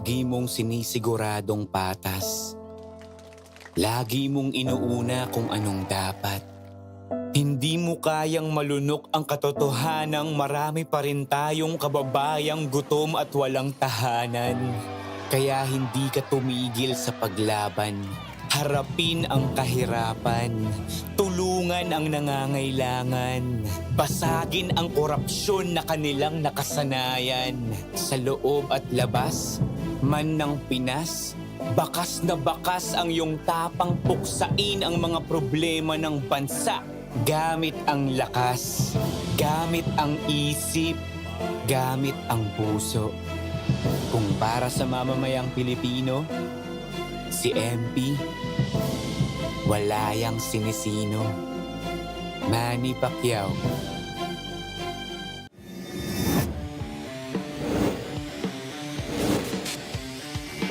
Lagi mong sinisiguradong patas. Lagi mong inuuna kung anong dapat. Hindi mo kayang malunok ang katotohanang marami pa rin tayong kababayang gutom at walang tahanan. Kaya hindi ka tumigil sa paglaban. Harapin ang kahirapan. Tulungan ang nangangailangan. Basagin ang korupsyon na kanilang nakasanayan. Sa loob at labas, man ng Pinas, bakas na bakas ang iyong tapang puksain ang mga problema ng bansa. Gamit ang lakas, gamit ang isip, gamit ang puso. Kung para sa mamamayang Pilipino, si MP, wala yang sinisino. Manny Pacquiao.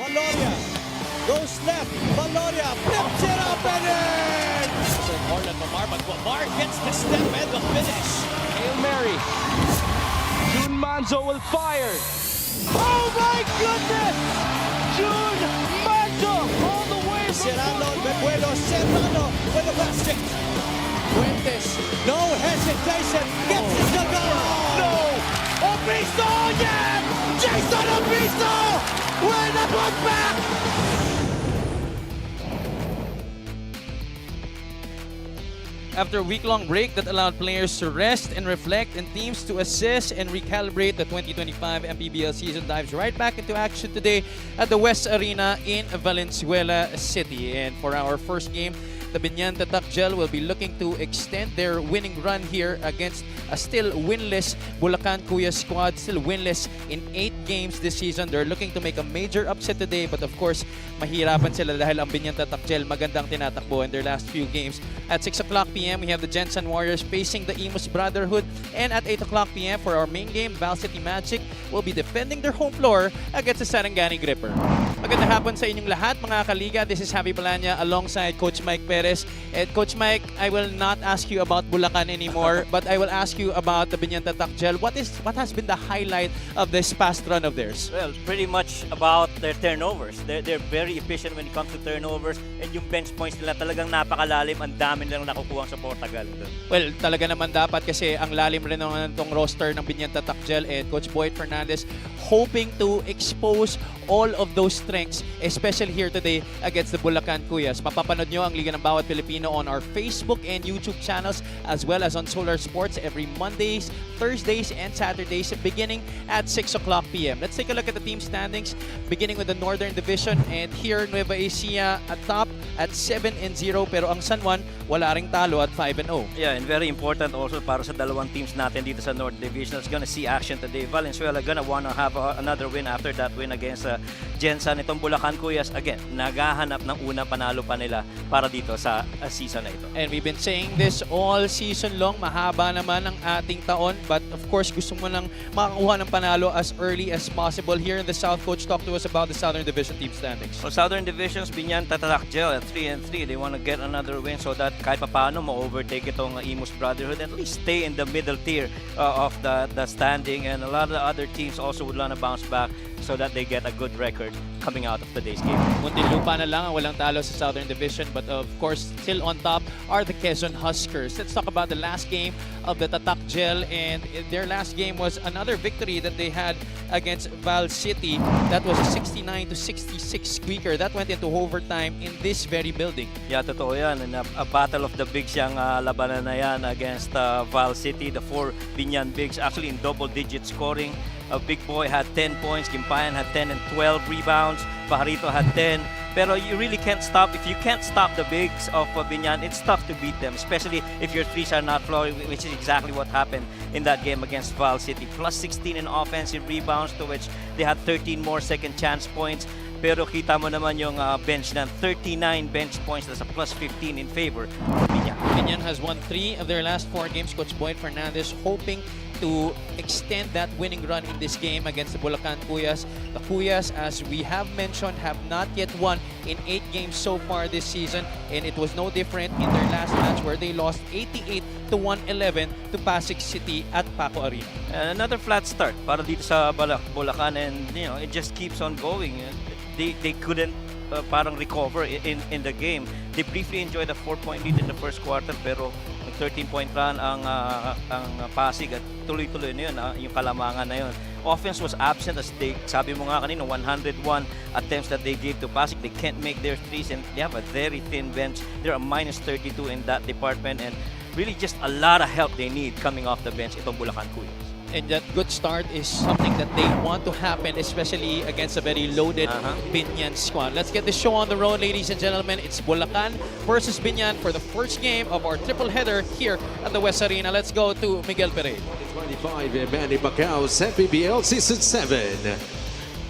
Valoria goes left. Valoria flips it up and in! Orlan Lamar, but Lamar gets the step and the finish. Hail Mary. June Manzo will fire. Oh my goodness! June Manzo all the way from Serrano, Bebuelo, Serrano with a basket. Fuentes, no hesitation, gets it to go. No! Obisto, yeah! Jason Obisto with a putback! After a week-long break that allowed players to rest and reflect and teams to assess and recalibrate, the 2025 MPBL season dives right back into action today at the West Arena in Valenzuela City. And for our first game, the Biñan will be looking to extend their winning run here against a still winless Bulacan Kuya squad, still winless in 8 games this season. They're looking to make a major upset today, but of course, mahirapan sila dahil ang Biñan magandang tinatakbo in their last few games. At 6 o'clock p.m., we have the Jensen Warriors facing the Imus Brotherhood. And at 8 o'clock p.m. for our main game, Val City Magic will be defending their home floor against the Sarangani Gripper. Magandang hapon sa inyong lahat mga kaliga. This is Javi Balanya alongside Coach Mike Perez. And Coach Mike, I will not ask you about Bulacan anymore, but I will ask you about the Biñan What has been the highlight of this past run of theirs? Well, pretty much about their turnovers. They're very efficient when it comes to turnovers, and yung bench points nila talagang napakalalim. Ang dami nilang nakukuha sa Portugal. Well, talaga naman dapat kasi ang lalim rin ng itong roster ng Biñan and Coach Boyd Fernandez hoping to expose all of those strengths, especially here today against the Bulacan Kuyas. Mapapanood nyo ang Liga ng Bawat Pilipino on our Facebook and YouTube channels as well as on Solar Sports every Mondays, Thursdays, and Saturdays beginning at 6 o'clock p.m. Let's take a look at the team standings beginning with the Northern Division, and here Nueva Ecija at top at 7-0 pero ang San Juan wala ring talo at 5-0. Yeah, and very important also para sa dalawang teams natin dito sa North Division. It's gonna see action today. Valenzuela gonna wanna have another win after that win against Jensen. Itong Bulacan Kuyas, again, naghahanap ng una panalo pa nila para dito sa season na ito. And we've been saying this all season long. Mahaba naman ang ating taon, but of course gusto mo nang makakuha ng panalo as early as possible. Here in the South, Coach, talk to us about the Southern Division team standings. So Southern Divisions, Biñan at 3-3. They want to get another win so that kahit papaano ma-overtake itong Imus Brotherhood, at least stay in the middle tier of the standing, and a lot of the other teams also would want to bounce back so that they get a good record coming out of today's game. Muntinlupa na lang ang walang talo sa Southern Division, but of course still on top are the Quezon Huskers. Let's talk about the last game of the Tatak Gel, and their last game was another victory that they had against Val City. That was a 69-66 squeaker that went into overtime in this very building. Yeah, totoo yan. And a battle of the bigs yung labanan na yan against Val City. The 4 Biñan bigs actually in double-digit scoring. Big Boy had 10 points, Gimpayan had 10 and 12 rebounds, Pajarito had 10. Pero you really can't stop. If you can't stop the bigs of Biñan, it's tough to beat them, especially if your threes are not flowing, which is exactly what happened in that game against Val City. Plus 16 in offensive rebounds, to which they had 13 more second chance points. Pero kita mo naman yung bench na 39 bench points. That's a plus 15 in favor of Biñan. Biñan has won 3 of their last 4 games. Coach Boyd Fernandez hoping to extend that winning run in this game against the Bulacan Cuyas. The Cuyas, as we have mentioned, have not yet won in 8 games so far this season, and it was no different in their last match where they lost 88-111 to Pasig City at Paco Arena. And another flat start para dito sa Bulacan, and it just keeps on going. They couldn't parang recover in the game. They briefly enjoyed a 4-point lead in the first quarter, pero 13-point run ang Pasig at tuloy-tuloy na yun, yung kalamangan na yun. Offense was absent, as sabi mo nga kanina, 101 attempts that they gave to Pasig. They can't make their threes, and they have a very thin bench. They're a minus 32 in that department, and really just a lot of help they need coming off the bench itong Bulacan Cuyas. And that good start is something that they want to happen, especially against a very loaded Biñan squad. Let's get the show on the road, ladies and gentlemen. It's Bulacan versus Biñan for the first game of our triple header here at the West Arena. Let's go to Miguel Pereira. 25 Manny Pacquiao's MPBL Season 7.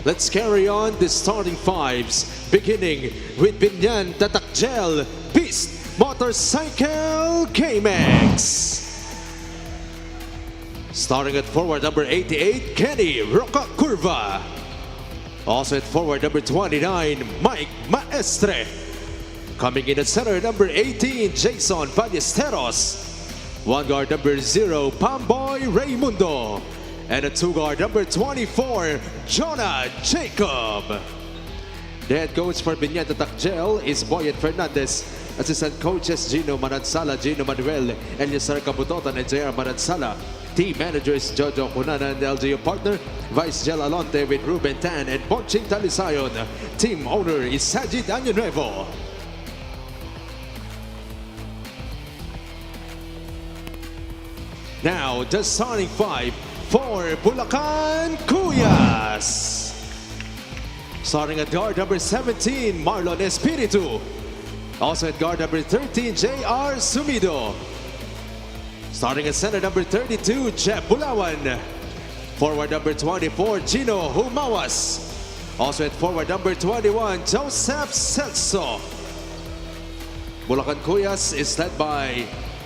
Let's carry on the starting fives, beginning with Biñan Tatakgel Beast Motorcycle KMX. Starting at forward number 88, Kenny Roca Curva. Also at forward number 29, Mike Maestre. Coming in at center, number 18, Jason Ballesteros. One guard number 0, Pamboy Raymundo. And a two guard number 24, Jonah Jacob. The head coach for Biñan Tatakgel is Boyet Fernandez. Assistant coaches Gino Manansala, Gino Manuel, Eliasar Cabutotan, and JR Manansala. Team managers Jojo Cunanan and LGU partner Vice Gel Alonte with Ruben Tan and Bonching Talisayon. Team owner is Sajid Año. Now the starting five for Bulacan Cuyas. Starting at guard number 17, Marlon Espiritu. Also at guard number 13, J.R. Sumido. Starting at center number 32, Jeff Bulawan. Forward number 24, Gino Humawas. Also at forward number 21, Joseph Celso. Bulacan Cuyas is led by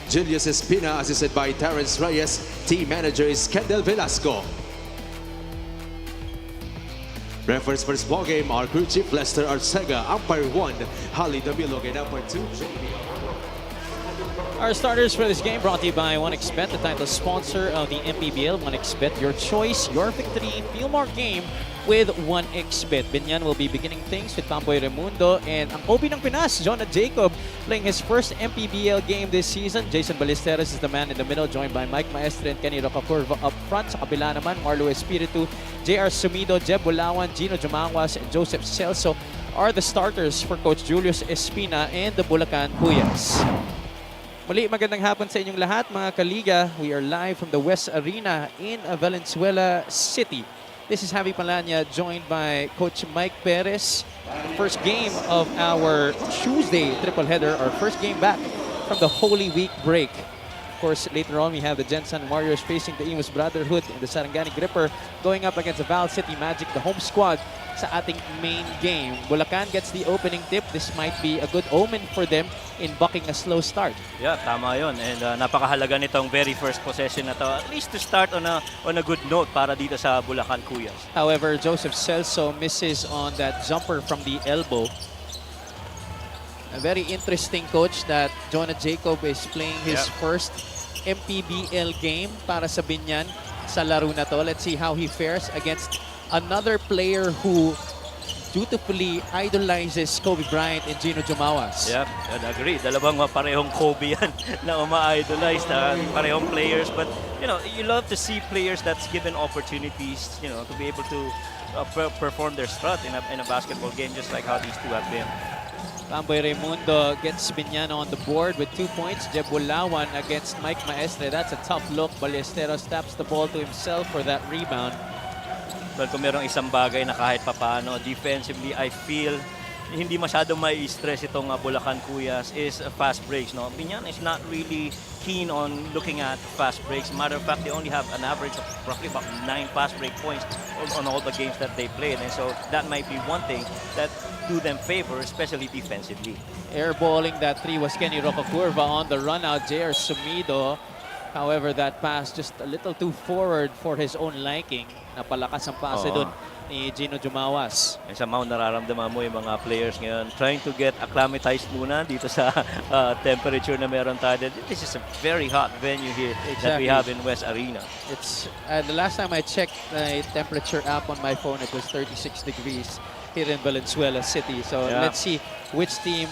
Julius Espina, assisted by Terrence Reyes. Team manager is Kendall Velasco. Referees for this ball game are crew chief Lester Arcega, umpire 1, Holly Damilog, and umpire 2, JB. Our starters for this game brought to you by 1xBet, the title sponsor of the MPBL. 1xBet, your choice, your victory. Feel more game with 1xBet. Biñan will be beginning things with Pamboy Raymundo and ang Kobe ng Pinas, Jonah Jacob, playing his first MPBL game this season. Jason Ballesteros is the man in the middle, joined by Mike Maestre and Kenny Rocacurva up front. Sa kabila naman, Marlo Espiritu, J.R. Sumido, Jeb Bulawan, Gino Jumanguas, and Joseph Celso are the starters for Coach Julius Espina and the Bulacan Cuyas. Muli, magandang hapon sa inyong lahat, mga kaliga. We are live from the West Arena in Valenzuela City. This is Javi Palanya, joined by Coach Mike Perez. First game of our Tuesday triple header, our first game back from the Holy Week break. Of course, later on, we have the Jensen Warriors facing the Imus Brotherhood and the Sarangani Gripper going up against the Val City Magic, the home squad, sa ating main game. Bulacan gets the opening tip. This might be a good omen for them in bucking a slow start. Yeah, tama yun. And napakahalaga nitong very first possession na to. At least to start on a good note para dito sa Bulacan Cuyas. However, Joseph Celso misses on that jumper from the elbow. A very interesting, coach, that Jonah Jacob is playing his first MPBL game para sa Biñan sa laro na to. Let's see how he fares against another player who dutifully idolizes Kobe Bryant and Gino Jumawas. Yeah, I'd agree. Dalawang parehong Kobe yan na uma-idolize na parehong players. But, you love to see players that's given opportunities, to be able to perform their strut in a basketball game, just like how these two have been. Pamboy Raymundo gets Biñan on the board with 2 points. Jeb Bulawan against Mike Maestre. That's a tough look. Ballesteros taps the ball to himself for that rebound. Well, kung merong isang bagay na kahit papaano, defensively, I feel hindi masyadong may stress itong Bulacan Cuyas is fast breaks. No? Biñan is not really keen on looking at fast breaks. Matter of fact, they only have an average of roughly about 9 fast break points on all the games that they played. And so that might be one thing that do them favor, especially defensively. Airballing that three was Kenny Rocacurva on the run out. J.R. Sumido However, that pass just a little too forward for his own liking. Napalakas ang pase Oo. doon ni Gino Jumawas. And somehow nararamdaman mo yung mga players ngayon trying to get acclimatized muna dito sa temperature na meron tayo. This is a very hot venue here that we Exactly. have in West Arena. It's the last time I checked the temperature app on my phone, it was 36 degrees here in Valenzuela City. So Yeah. let's see which team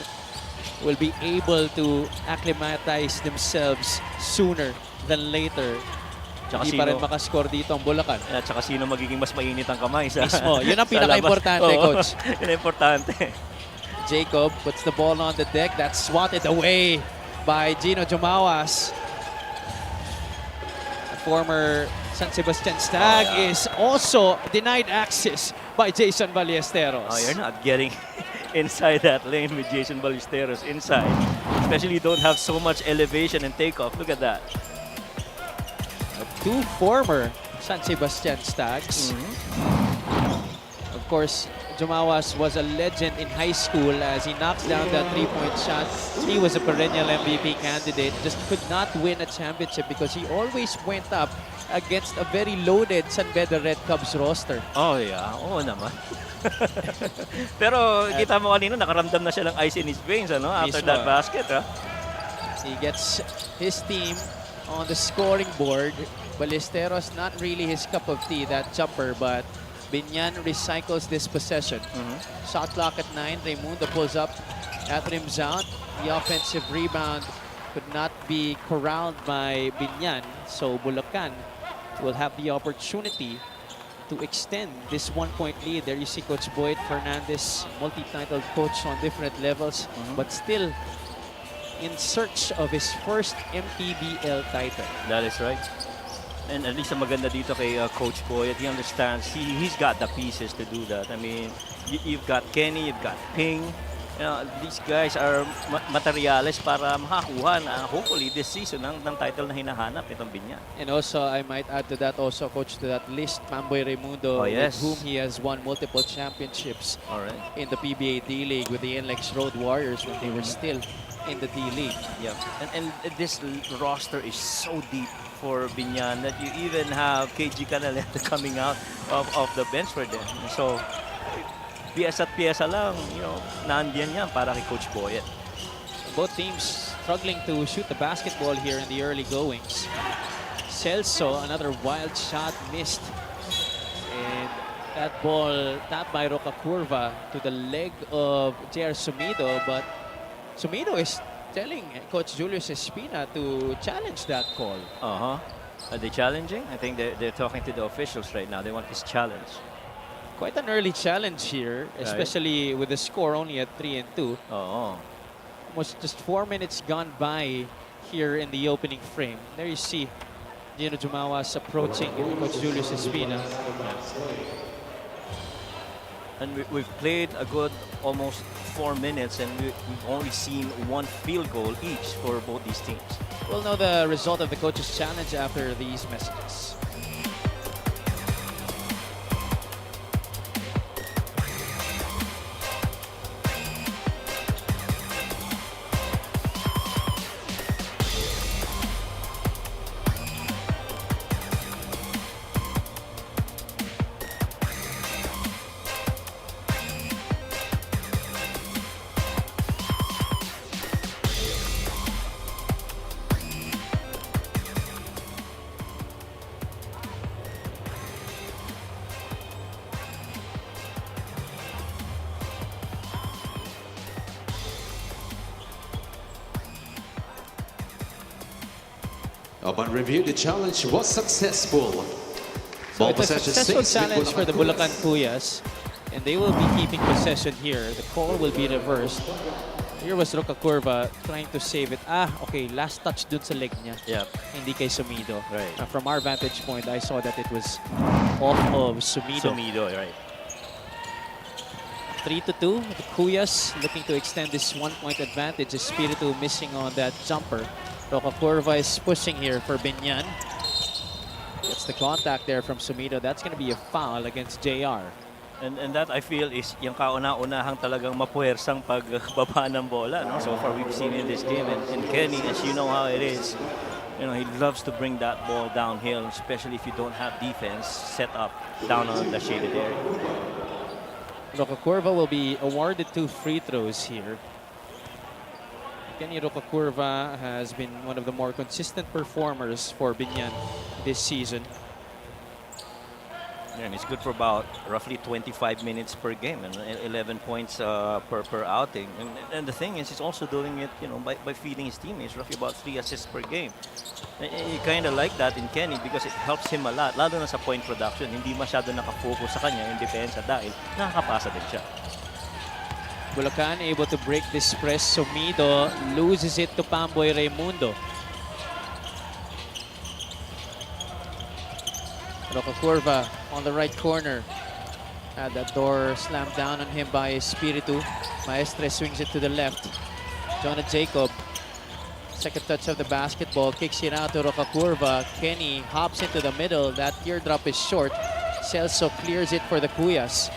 will be able to acclimatize themselves sooner than later. Tsaka Hindi pa rin sino- makascore dito ang Bulacan. At saka sino magiging mas mainit ang kamay sa Mismo. Yun ang sa labas. pinaka-importante, Oo, Coach. Yun ang importante. Jacob puts the ball on the deck. That's swatted away by Gino Jumawas. The former San Sebastian Stag is also denied access by Jason Ballesteros. Oh, you're not getting inside that lane with Jason Ballesteros inside. Especially you don't have so much elevation and takeoff. Look at that. Two former San Sebastian Stags. Of course, Jumawas was a legend in high school as he knocks down that three-point shot. He was a perennial MVP candidate, just could not win a championship because he always went up against a very loaded San Beda Red Cubs roster. Oh, yeah. Oo naman. Pero kita mo kanina, nakaramdam na siya ng ice in his veins ano, after Mismo. that basket. Ha? He gets his team on the scoring board. Ballesteros, not really his cup of tea, that jumper, but Biñan recycles this possession. Shot clock at 9. Raimundo pulls up at rims out. The offensive rebound could not be corralled by Biñan, so Bulacan will have the opportunity to extend this one-point lead. There you see Coach Boyd Fernandez, multi-titled coach on different levels, but still in search of his first MPBL title. That is right. And at least ang maganda dito kay Coach Boyd, he understands, he's got the pieces to do that. I mean, you've got Kenny, you've got Ping. You know, these guys are materials para makakuha na hopefully this season ng title na hinahanap itong Biñan. And also, I might add to that also, Coach, to that list, Mamboy Raimundo, Oh, yes. with whom he has won multiple championships All right. in the PBA D-League with the NLEX Road Warriors when they were still in the D-League. Yeah. And this roster is so deep for Biñan that you even have KG Canaleta coming out of the bench for them. So, piyesa at piyesa lang, you know, nandiyan yan para kay Coach Boyd. Both teams struggling to shoot the basketball here in the early goings. Celso, another wild shot missed. And that ball tapped by Roca Curva to the leg of JR Sumido, but Sumido is telling Coach Julius Espina to challenge that call. Uh-huh. Are they challenging? I think they're talking to the officials right now. They want this challenge. Quite an early challenge here, especially with the score only at 3-2. Oo. Almost just 4 minutes gone by here in the opening frame. There you see Gino Jumawas approaching Coach Julius Espina. And we've played a good almost 4 minutes and we've only seen one field goal each for both these teams. We'll know the result of the coach's challenge after these messages. Upon review, the challenge was successful. Ball It's a possession successful stays with challenge for the Bulacan Kuyas. Kuyas, and they will be keeping possession here. The call will be reversed. Here was Roca Curva trying to save it. Okay, last touch dun sa leg niya. Yeah. Hindi kay Sumido. Right. From our vantage point, I saw that it was off of Sumido. Sumido, right. 3-2. The Kuyas looking to extend this one-point advantage. Espiritu missing on that jumper. Roca Curva is pushing here for Biñan. Gets the contact there from Sumido. That's going to be a foul against JR. And that I feel is yung kauna-unahang talagang mapuwersang pagbaba ng bola. No? So far we've seen in this game. And Kenny, as you know how it is, He loves to bring that ball downhill, especially if you don't have defense set up down on the shaded area. Rocakurva will be awarded 2 free throws here. Kenny Rocakurva has been one of the more consistent performers for Biñan this season. And he's good for about roughly 25 minutes per game and 11 points per outing. And the thing is, he's also doing it, by feeding his teammates, roughly about 3 assists per game. And you kind of like that in Kenny because it helps him a lot, lalo na sa point production. Hindi masyado nakafocus sa kanya yung depensa dahil nakakapasa din siya. Bulacan able to break this press. Sumido loses it to Pamboy Raimundo. Rocakurva on the right corner. Had that door slammed down on him by Espiritu. Maestre swings it to the left. Jonah Jacob. Second touch of the basketball. Kicks it out to Rocakurva. Kenny hops into the middle. That teardrop is short. Celso clears it for the Cuyas.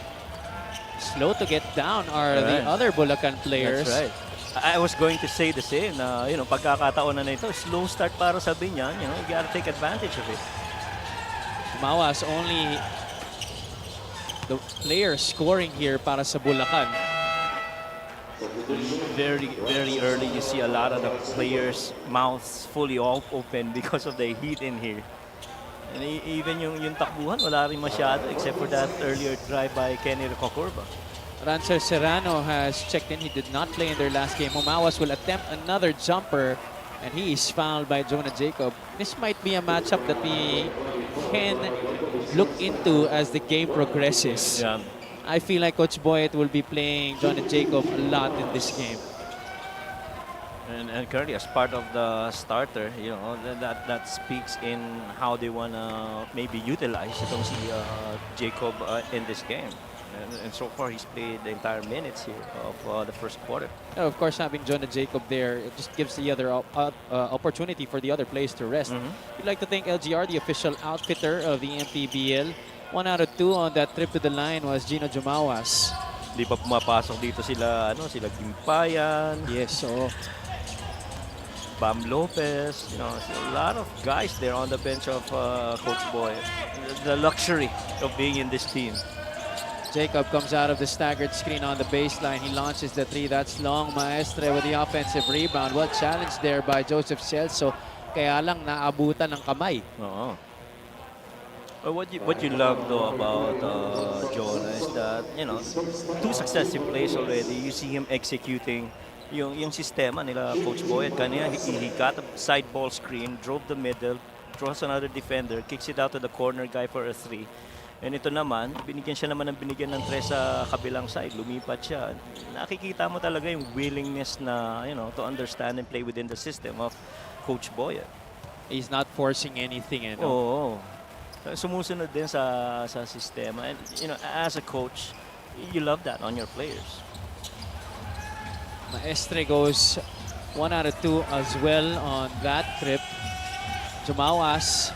Slow to get down are the other Bulacan players. That's right. I was going to say the same na, pagkakataon na ito, slow start para sa Biñan, you gotta take advantage of it. Mawas only the player scoring here para sa Bulacan. Very, very early, you see a lot of the players' mouths fully all open because of the heat in here. And even yung takbuhan, wala rin masyado except for that earlier drive by Kenny Rocakurva. Rancer Serrano has checked in. He did not play in their last game. Humawas will attempt another jumper and he is fouled by Jonah Jacob. This might be a matchup that we can look into as the game progresses. Yeah. I feel like Coach Boyet will be playing Jonah Jacob a lot in this game. And currently, as part of the starter, that speaks in how they want to maybe utilize itong si Jacob in this game. And so far, he's played the entire minutes here of the first quarter. Of course, having Jonah Jacob there, it just gives the other opportunity for the other players to rest. We'd like to thank LGR, the official outfitter of the MPBL. 1 out of 2 on that trip to the line was Gino Jumawas. Di pa pumapasok dito sila Gimpayan. Yes, so Bam Lopez, so a lot of guys there on the bench of Coach Boy. The luxury of being in this team. Jacob comes out of the staggered screen on the baseline. He launches the 3. That's long. Maestre with the offensive rebound. Well challenged there by Joseph Celso. Kaya lang naabutan ng kamay. Oo. But what you love though about Jonah is that 2 successive plays already. You see him executing yung sistema nila Coach Boyet. Kanina he got a side ball screen, drove the middle, draws another defender, kicks it out to the corner guy for a 3. And ito naman, binigyan ng 3 sa kabilang side. Lumipat siya. Nakikita mo talaga yung willingness na, to understand and play within the system of Coach Boyet. He's not forcing anything. Oo. Sumusunod din sa sistema. And, as a coach, you love that on your players. Maestre goes 1 out of 2 as well on that trip. Jumawas,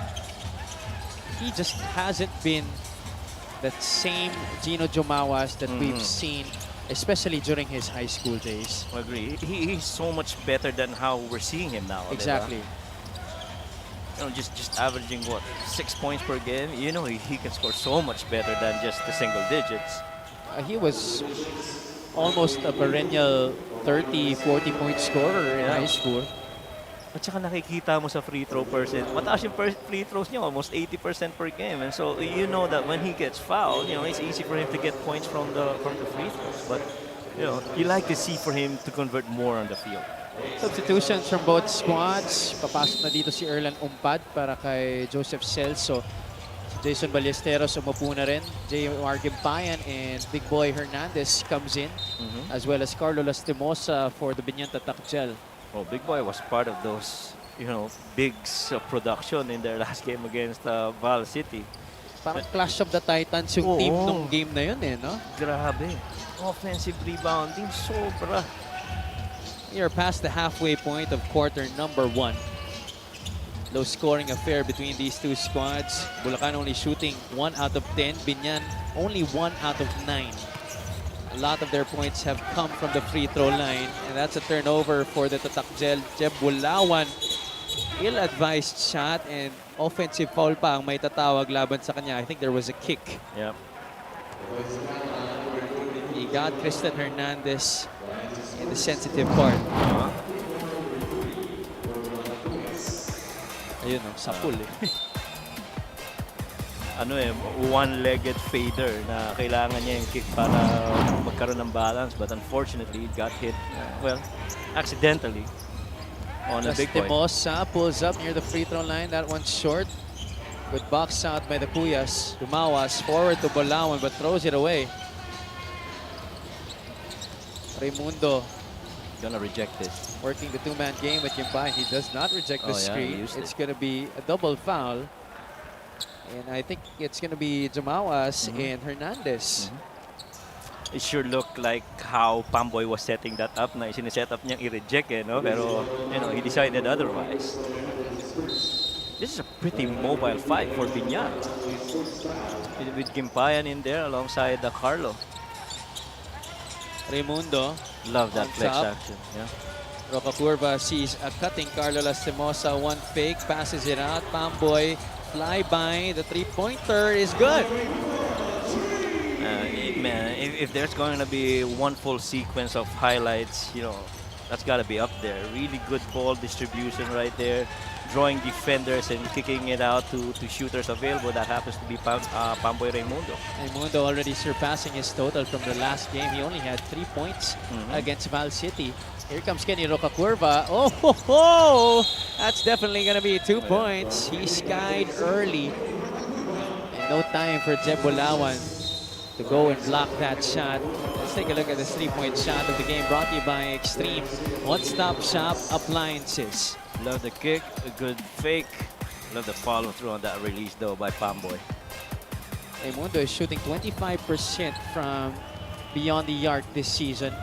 he just hasn't been that same Gino Jumawas that we've seen, especially during his high school days. I agree. He's so much better than how we're seeing him now. Exactly. Diba? Just averaging 6 points per game. He can score so much better than just the single digits. He was almost a perennial 30, 40-point scorer in high school. At saka nakikita mo sa free throw percent, mataas yung free throws niya, almost 80% per game. And so you know that when he gets fouled, it's easy for him to get points from the free throws. But you like to see for him to convert more on the field. Substitutions from both squads. Papasok na dito si Erlan Umpad para kay Joseph Celso. Si Jason Ballesteros umupo na rin. J.R. Gimpayan and Big Boy Hernandez comes in. As well as Carlo Lastimosa for the Biñan Tatakjel. Oh, Big Boy was part of those, bigs of production in their last game against Val City. Parang Clash of the Titans yung team nung game na yun no? Grabe. Offensive rebounding, sobra. We are past the halfway point of quarter number 1. Low scoring affair between these two squads. Bulacan only shooting 1 out of 10. Biñan only 1 out of 9. A lot of their points have come from the free throw line. And that's a turnover for the Tatakjel. Jeb Bulawan ill-advised shot and offensive foul pa ang may tatawag laban sa kanya. I think there was a kick. Yep. He got Kristen Hernandez in the sensitive part. Ayun o, sapul eh. Ano eh, one-legged fader na kailangan niya yung kick para magkaroon ng balance. But unfortunately, it got hit, well, accidentally on a big point. Timosa pulls up near the free throw line. That one's short. Good box out by the Cuyas. Dumawas forward to Bulacan but throws it away. Raimundo Gonna reject this. working the two-man game with Gimbay. He does not reject the Oh, yeah, he screen. used It's going to be a double foul. And I think it's going to be Dumawas and Hernandez. It sure looked like how Pamboy was setting that up na siniset up niyang i-reject eh, no? Pero, you know, he decided otherwise. This is a pretty mobile fight for Biñan. With Gimpayan in there alongside Carlo. Raimundo. Love that On flex top. action. Yeah. Roca Curva sees a cutting Carlo Lastimosa. One fake, passes it out. Pamboy fly by. The three-pointer is good. Man, if there's going to be one full sequence of highlights, you know, that's got to be up there. Really good ball distribution right there. Drawing defenders and kicking it out to shooters available. That happens to be Pamboy Raimundo. Raimundo already surpassing his total from the last game. He only had 3 points against Val City. Here comes Kenny Roca Curva. Oh, ho, ho! That's definitely going to be 2 points. He skied early. And no time for Jeb Bulacan to go and block that shot. Let's take a look at this 3-point shot of the game brought to you by Extreme One-Stop Shop Appliances. Love the kick, a good fake. Love the follow through on that release though by Pamboy. Raimundo is shooting 25% from beyond the arc this season.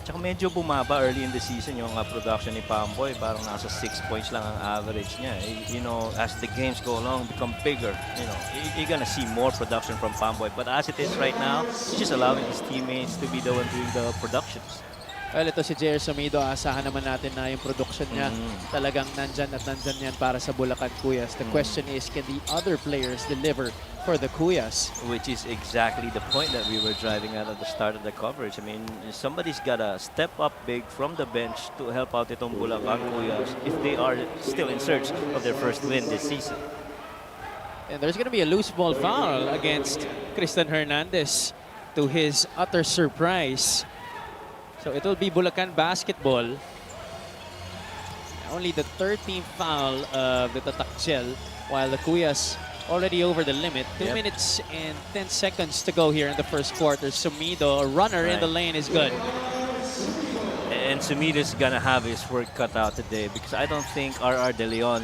Tsaka medyo bumaba early in the season yung production ni Pamboy. Parang nasa 6 points lang ang average niya. You know, as the games go along, become bigger. You know, you're gonna see more production from Pamboy. But as it is right now, he's just allowing his teammates to be the one doing the productions. Well, ito si Jer Sumido, asahan naman natin na yung production niya talagang nandyan at nandyan yan para sa Bulacan Cuyas. The question is, can the other players deliver for the Cuyas? Which is exactly the point that we were driving at the start of the coverage. I mean, somebody's got to step up big from the bench to help out itong Bulacan Cuyas if they are still in search of their first win this season. And there's going to be a loose ball foul against Kristen Hernandez to his utter surprise. So it will be Bulacan basketball. Only the 13th foul of the Tatakchel, while the Cuyas already over the limit. 2 minutes and 10 seconds to go here in the first quarter. Sumido, a runner in the lane, is good. And Sumido's gonna have his work cut out today because I don't think RR De Leon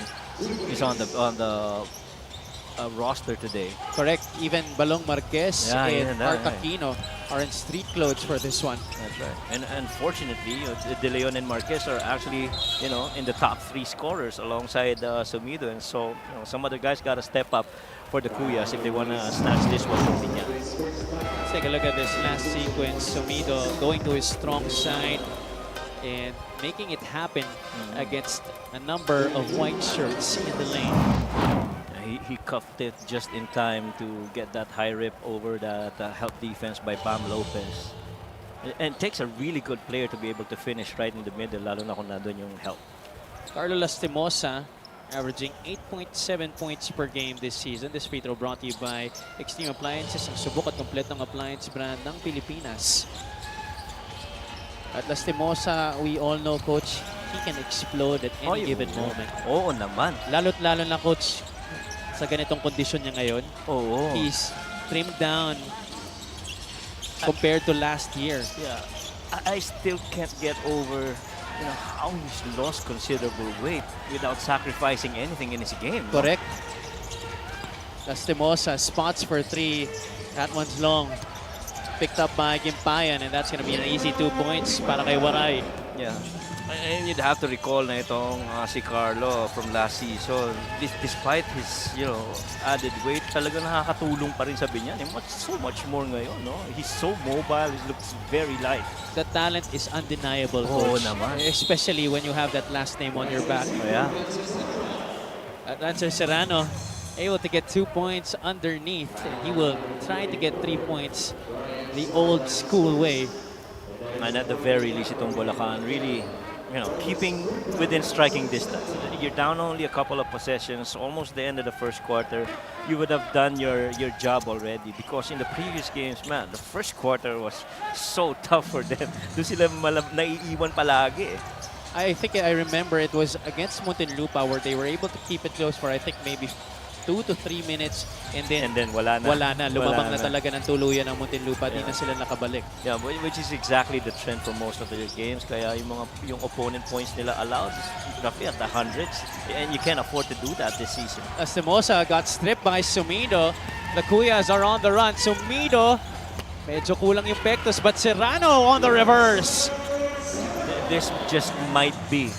is on the roster today. Correct. Even Balong Marquez and that, Aquino are in street clothes for this one. That's right. And unfortunately, De Leon and Marquez are actually, you know, in the top 3 scorers alongside Sumido. And so, you know, some other guys got to step up for the Cuyas if they want to snatch this one from Biñan. Let's take a look at this last sequence. Sumido going to his strong side and making it happen against a number of white shirts in the lane. He cuffed it just in time to get that high rip over that help defense by Bam Lopez. And it takes a really good player to be able to finish right in the middle, lalo na kung nandun yung help. Carlo Lastimosa averaging 8.7 points per game this season. This free throw brought to you by Extreme Appliances, ang subok at kompletong appliance brand ng Pilipinas. At Lastimosa, we all know, Coach, he can explode at any given moment. Oo naman. Lalo't lalo na, Coach, sa ganitong kondisyon niya ngayon. Oo. He's trimmed down compared to last year. Yeah. I still can't get over, you know, how he's lost considerable weight without sacrificing anything in his game. No? Correct. Lastimosa spots for 3. That one's long. Picked up by Gimpayan, and that's going to be an easy 2 points para kay Waray. Yeah. And you'd have to recall na itong si Carlo from last season. Despite his, added weight, talaga nakakatulong pa rin sa Biñan. So much more ngayon, no? He's so mobile. He looks very light. The talent is undeniable, Oo Coach. naman. Especially when you have that last name on your back. Oh, yeah. At Rancer Serrano able to get 2 points underneath. And he will try to get 3 points the old school way. And at the very least, itong Bulacan really, keeping within striking distance. You're down only a couple of possessions, almost the end of the first quarter. You would have done your job already because in the previous games, man, the first quarter was so tough for them. Doon sila naiiwan palagi. I think I remember it was against Muntinlupa where they were able to keep it close for I think maybe 2 to 3 minutes and then wala na. Lumabang Wala na talaga ng tuluyan ng Muntinlupa. Di Yeah. na sila nakabalik. Yeah, which is exactly the trend for most of their games. Kaya yung opponent points nila allowed roughly at the hundreds. And you can't afford to do that this season. Simosa got stripped by Sumido. The Kuyas are on the run. Sumido, medyo kulang yung pectus, but Serrano on the reverse. This just might be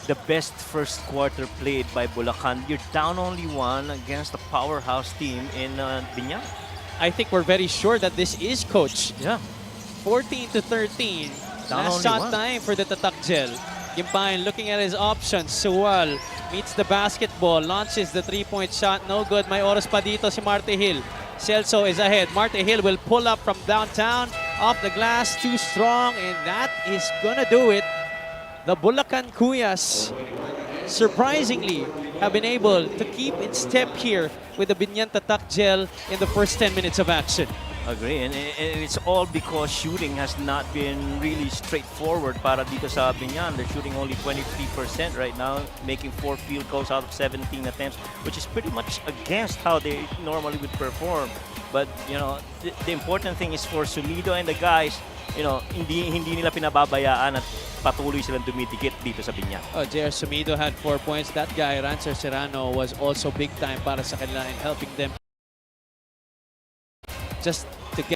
the best first quarter played by Bulacan. You're down only 1 against a powerhouse team in Biñan. I think we're very sure that this is, Coach. Yeah. 14 to 13. Down Last only shot 1. time for the Tatakjel. Gimpayan looking at his options. Suwal meets the basketball. Launches the 3-point shot. No good. May oras pa dito si Marte Hill. Celso is ahead. Marte Hill will pull up from downtown. Off the glass. Too strong. And that is gonna do it. The Bulacan Kuyas, surprisingly, have been able to keep in step here with the Biñan Tatakjel in the first 10 minutes of action. Agree. And it's all because shooting has not been really straightforward para dito sa Biñan. They're shooting only 23% right now, making 4 field goals out of 17 attempts, which is pretty much against how they normally would perform. But, the important thing is for Sumido and the guys, hindi nila pinababayaan at patuloy silang dumidikit dito sa Biñan. J.R. Sumido had 4 points. That guy, Rancer Serrano, was also big time para sa kanila in helping them just